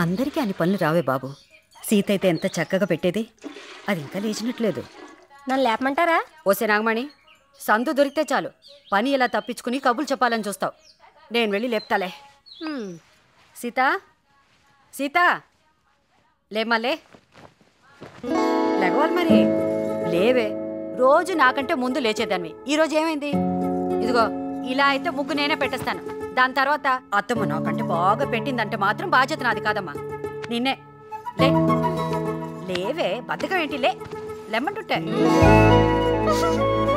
అందరికీ అన్ని పనులు రావే బాబు. సీత అయితే ఎంత చక్కగా పెట్టేది, అది ఇంకా లేచినట్లేదు. నన్ను లేపమంటారా? ఓసే నాగమణి, సందు దొరికితే చాలు పని ఇలా తప్పించుకుని కబుర్లు చెప్పాలని చూస్తావు. నేను వెళ్ళి లేపుతాలే. సీత, సీత లేమలే, లేవాలి మరి. లేవే, రోజు నాకంటే ముందు లేచేదాన్ని. ఈరోజు ఏమైంది? ఇదిగో ఇలా అయితే ముగ్గు నేనే పెట్టేస్తాను. దాని తర్వాత అత్తమ్మ నాకంటే బాగా పెట్టిందంటే మాత్రం బాధ్యత నాది కాదమ్మా. నిన్నే లే, లేవే, బద్దకం ఏంటి? లెమ్మంటుంటే.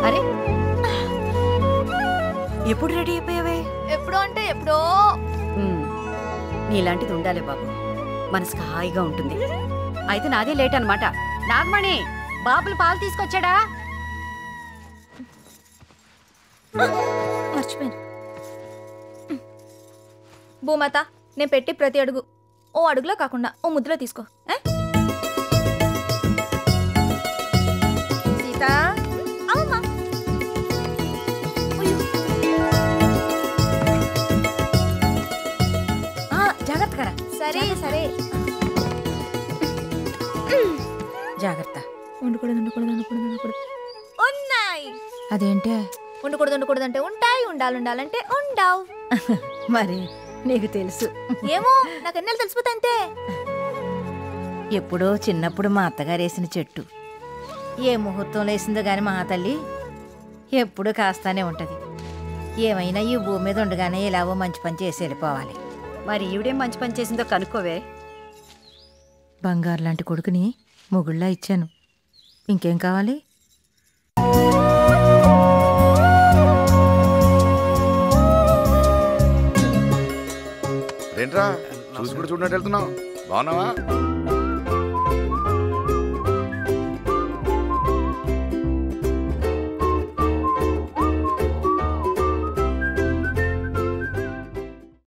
అరే ఎప్పుడు రెడీ అయిపోయావే? ఎప్పుడో అంటే ఎప్పుడో. నీలాంటిది ఉండాలి బాబు, మనసుకు హాయిగా ఉంటుంది. అయితే నాదే లేట్ అనమాట. నాగమణి, బాబులు పాలు తీసుకొచ్చాడా? మర్చిపోయాను. భూమాత, నేను పెట్టి ప్రతి అడుగు ఓ అడుగులో కాకుండా ఓ ముద్దులో తీసుకో. సీత, అవునా? జాగ్రత్త. సరే సరే. జాగ్రత్త. ఉండకూడదు ఉండకూడదు ఉండకూడదు ఉండకూడదు. ఉన్నాయి. అదేంటే ఉండకూడదు ఉండకూడదు అంటే ఉంటాయి, ఉండాలి ఉండాలంటే ఉండవు. మరి నీకు తెలుసు. ఏమో, నాకు ఎన్నెళ్ళు తెలిసిపోతా అంతే. ఎప్పుడో చిన్నప్పుడు మా అత్తగారు వేసిన చెట్టు ఏ ముహూర్తంలో వేసిందో గాని మా తల్లి ఎప్పుడూ కాస్తానే ఉంటది. ఏమైనా ఈ భూమి మీద ఉండగానే ఇలావో మంచి పని చేసి వెళ్ళిపోవాలి. మరి ఈవిడేం మంచి పని చేసిందో కనుక్కోవే. బంగారు లాంటి కొడుకుని మొగుళ్ళా ఇచ్చాను, ఇంకేం కావాలి? ఏంట్రా చూసి కూడా చూడనట్టు వెళ్తున్నావు? బాగున్నావా?